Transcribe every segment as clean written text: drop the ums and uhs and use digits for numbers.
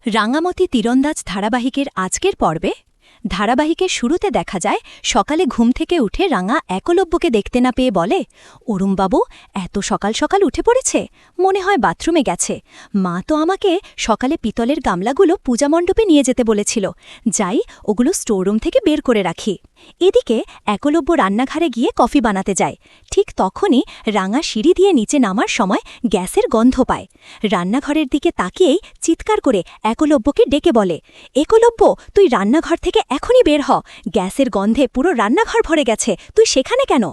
রাঙামতি তীরন্দাজ ধারাবাহিকের আজকের পর্বে ধারাবাহিকের শুরুতে দেখা যায় সকালে ঘুম থেকে উঠে রাঙা একলব্যকে দেখতে না পেয়ে বলে, অরুণবাবু এত সকাল সকাল উঠে পড়েছে, মনে হয় বাথরুমে গেছে। মা তো আমাকে সকালে পিতলের গামলাগুলো পূজামণ্ডপে নিয়ে যেতে বলেছিল, যাই ওগুলো স্টোররুম থেকে বের করে রাখি। এদিকে একলব্য রান্নাঘরে গিয়ে কফি বানাতে যায়। ঠিক তখনই রাঙা সিঁড়ি দিয়ে নিচে নামার সময় গ্যাসের গন্ধ পায়। রান্নাঘরের দিকে তাকিয়েই চিৎকার করে একলব্যকে ডেকে বলে, একলব্য তুই রান্নাঘর থেকে এখনই বের হ, গ্যাসের গন্ধে পুরো রান্নাঘর ভরে গেছে, তুই সেখানে কেন?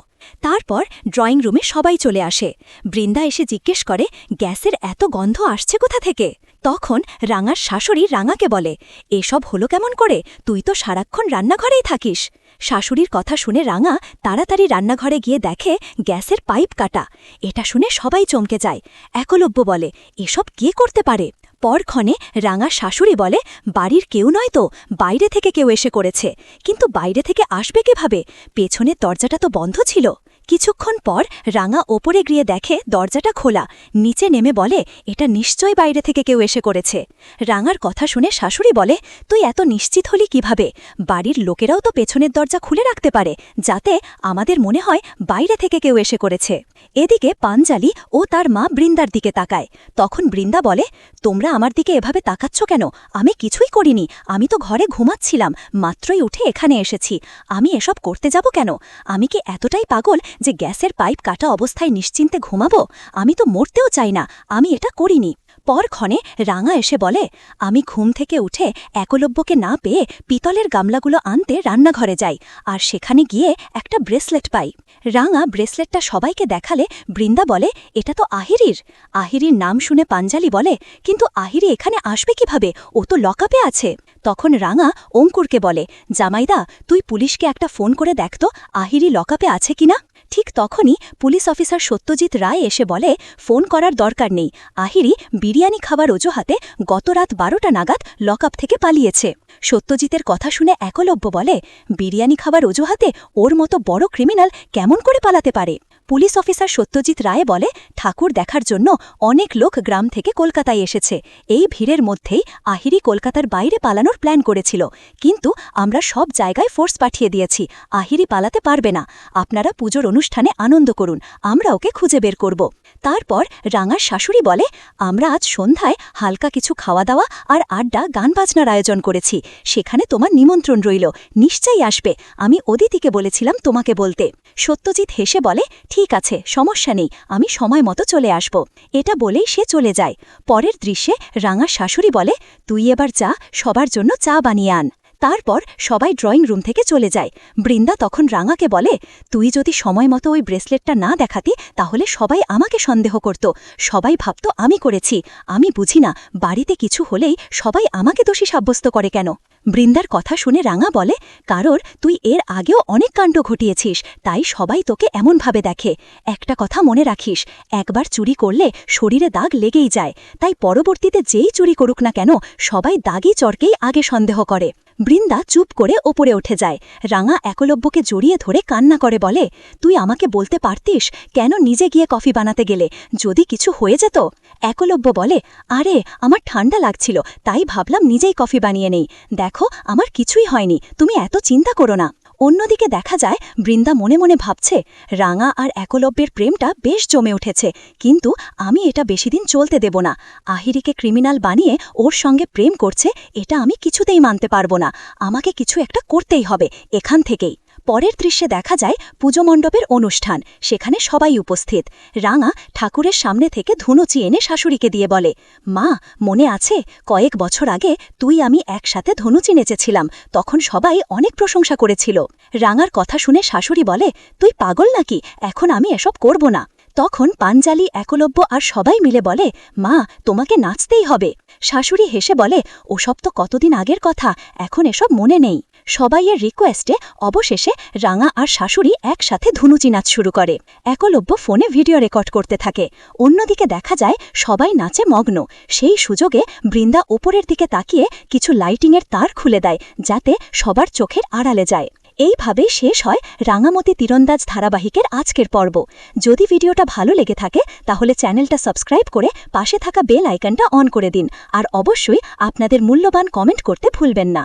তারপর ড্রয়িং রুমে সবাই চলে আসে। বৃন্দা এসে জিজ্ঞেস করে, গ্যাসের এত গন্ধ আসছে কোথা থেকে? তখন রাঙার শাশুড়ি রাঙাকে বলে, এসব হলো কেমন করে, তুই তো সারাক্ষণ রান্নাঘরেই থাকিস। শাশুড়ির কথা শুনে রাঙা তাড়াতাড়ি রান্নাঘরে গিয়ে দেখে গ্যাসের পাইপ কাটা। এটা শুনে সবাই চমকে যায়। একলব্য বলে, এসব কে করতে পারে? পরক্ষণে রাঙার শাশুড়ি বলে, বাড়ির কেউ নয় তো, বাইরে থেকে কেউ এসে করেছে। কিন্তু বাইরে থেকে আসবে কিভাবে? পেছনের দরজাটা তো বন্ধ ছিল। কিছুক্ষণ পর রাঙা ওপরে গিয়ে দেখে দরজাটা খোলা। নিচে নেমে বলে, এটা নিশ্চয় বাইরে থেকে কেউ এসে করেছে। রাঙার কথা শুনে শাশুড়ি বলে, তুই এত নিশ্চিত হলি কিভাবে? বাড়ির লোকেরাও তো পেছনের দরজা খুলে রাখতে পারে, যাতে আমাদের মনে হয় বাইরে থেকে কেউ এসে করেছে। এদিকে পাঞ্জালি ও তার মা বৃন্দার দিকে তাকায়। তখন বৃন্দা বলে, তোমরা আমার দিকে এভাবে তাকাচ্ছ কেন? আমি কিছুই করিনি, আমি তো ঘরে ঘুমাচ্ছিলাম, মাত্রই উঠে এখানে এসেছি। আমি এসব করতে যাব কেন? আমি কি এতটাই পাগল যে গ্যাসের পাইপ কাটা অবস্থায় নিশ্চিন্তে ঘুমাবো? আমি তো মরতেও চাই না, আমি এটা করিনি। পরক্ষণে রাঙা এসে বলে, আমি ঘুম থেকে উঠে একলব্যকে না পেয়ে পিতলের গামলাগুলো আনতে রান্নাঘরে যাই, আর সেখানে গিয়ে একটা ব্রেসলেট পাই। রাঙা ব্রেসলেটটা সবাইকে দেখালে বৃন্দা বলে, এটা তো আহিরির। আহিরির নাম শুনে পাঞ্জালি বলে, কিন্তু আহিরি এখানে আসবে কিভাবে? ও তো লকআপে আছে। তখন রাঙা অঙ্কুরকে বলে, জামাইদা তুই পুলিশকে একটা ফোন করে দেখতো আহিরি লকআপে আছে কিনা। ঠিক তখনই পুলিশ অফিসার সত্যজিৎ রায় এসে বলে, ফোন করার দরকার নেই, আহিরি বিরিয়ানি খাবার অজুহাতে গত রাত 12টা নাগাদ লকআপ থেকে পালিয়েছে। সত্যজিতের কথা শুনে একলব্য বলে, বিরিয়ানি খাবার অজুহাতে ওর মতো বড় ক্রিমিনাল কেমন করে পালাতে পারে? পুলিশ অফিসার সত্যজিৎ রায় বলে, ঠাকুর দেখার জন্য অনেক লোক গ্রাম থেকে কলকাতায় এসেছে। এই ভিড়ের মধ্যেই আহিরি কলকাতার বাইরে পালানোর প্ল্যান করেছিল, কিন্তু আমরা সব জায়গায় ফোর্স পাঠিয়ে দিয়েছি, আহিরি পালাতে পারবে না। আপনারা পুজোর অনুষ্ঠানে আনন্দ করুন, আমরা ওকে খুঁজে বের করব। তারপর রাঙার শাশুড়ি বলে, আমরা আজ সন্ধ্যায় হালকা কিছু খাওয়া দাওয়া আর আড্ডা গান বাজনার আয়োজন করেছি, সেখানে তোমার নিমন্ত্রণ রইল, নিশ্চয়ই আসবে। আমি অদিতিকে বলেছিলাম তোমাকে বলতে। সত্যজিৎ হেসে বলে, ঠিক আছে, সমস্যা নেই, আমি সময় মতো চলে আসব। এটা বলেই সে চলে যায়। পরের দৃশ্যে রাঙার শাশুড়ি বলে, তুই এবার যা, সবার জন্য চা বানিয়ে আন। তারপর সবাই ড্রয়িং রুম থেকে চলে যায়। বৃন্দা তখন রাঙাকে বলে, তুই যদি সময় মতো ওই ব্রেসলেটটা না দেখাতি তাহলে সবাই আমাকে সন্দেহ করত, সবাই ভাবত আমি করেছি। আমি বুঝি না, বাড়িতে কিছু হলেই সবাই আমাকে দোষী সাব্যস্ত করে কেন? বৃন্দার কথা শুনে রাঙা বলে, কারোর তুই এর আগেও অনেক কাণ্ড ঘটিয়েছিস, তাই সবাই তোকে এমনভাবে দেখে। একটা কথা মনে রাখিস, একবার চুরি করলে শরীরে দাগ লেগেই যায়, তাই পরবর্তীতে যেই চুরি করুক না কেন সবাই দাগি চরকেই আগে সন্দেহ করে। বৃন্দা চুপ করে ওপরে উঠে যায়। রাঙা একলব্যকে জড়িয়ে ধরে কান্না করে বলে, তুই আমাকে বলতে পারতিস, কেন নিজে গিয়ে কফি বানাতে গেলে? যদি কিছু হয়ে যেত। একলব্য বলে, আরে আমার ঠান্ডা লাগছিল, তাই ভাবলাম নিজেই কফি বানিয়ে নেই, দেখো আমার কিছুই হয়নি, তুমি এত চিন্তা করো না। অন্যদিকে দেখা যায় বৃন্দা মনে মনে ভাবছে, রাঙা আর একলব্যের প্রেমটা বেশ জমে উঠেছে, কিন্তু আমি এটা বেশিদিন চলতে দেব না। আহিরিকে ক্রিমিনাল বানিয়ে ওর সঙ্গে প্রেম করছে, এটা আমি কিছুতেই মানতে পারবো না। আমাকে কিছু একটা করতেই হবে এখান থেকেই। পরের দৃশ্যে দেখা যায় পুজো মণ্ডপের অনুষ্ঠান, সেখানে সবাই উপস্থিত। রাঙা ঠাকুরের সামনে থেকে ধুনুচি এনে শাশুড়িকে দিয়ে বলে, মা মনে আছে কয়েক বছর আগে তুই আমি একসাথে ধনুচি নেচেছিলাম, তখন সবাই অনেক প্রশংসা করেছিল। রাঙার কথা শুনে শাশুড়ি বলে, তুই পাগল নাকি, এখন আমি এসব করব না। তখন পাঞ্জালি একলব্য আর সবাই মিলে বলে, মা তোমাকে নাচতেই হবে। শাশুড়ি হেসে বলে, ওসব তো কতদিন আগের কথা, এখন এসব মনে নেই। সবাইয়ের রিকোয়েস্টে অবশেষে রাঙা আর শাশুড়ি একসাথে ধুনুচি নাচ শুরু করে। একলব্য ফোনে ভিডিও রেকর্ড করতে থাকে। অন্যদিকে দেখা যায় সবাই নাচে মগ্ন। সেই সুযোগে বৃন্দা ওপরের দিকে তাকিয়ে কিছু লাইটিংয়ের তার খুলে দেয়, যাতে সবার চোখের আড়ালে যায়। এইভাবেই শেষ হয় রাঙামতি তীরন্দাজ ধারাবাহিকের আজকের পর্ব। যদি ভিডিওটা ভালো লেগে থাকে তাহলে চ্যানেলটা সাবস্ক্রাইব করে পাশে থাকা বেল আইকনটা অন করে দিন, আর অবশ্যই আপনাদের মূল্যবান কমেন্ট করতে ভুলবেন না।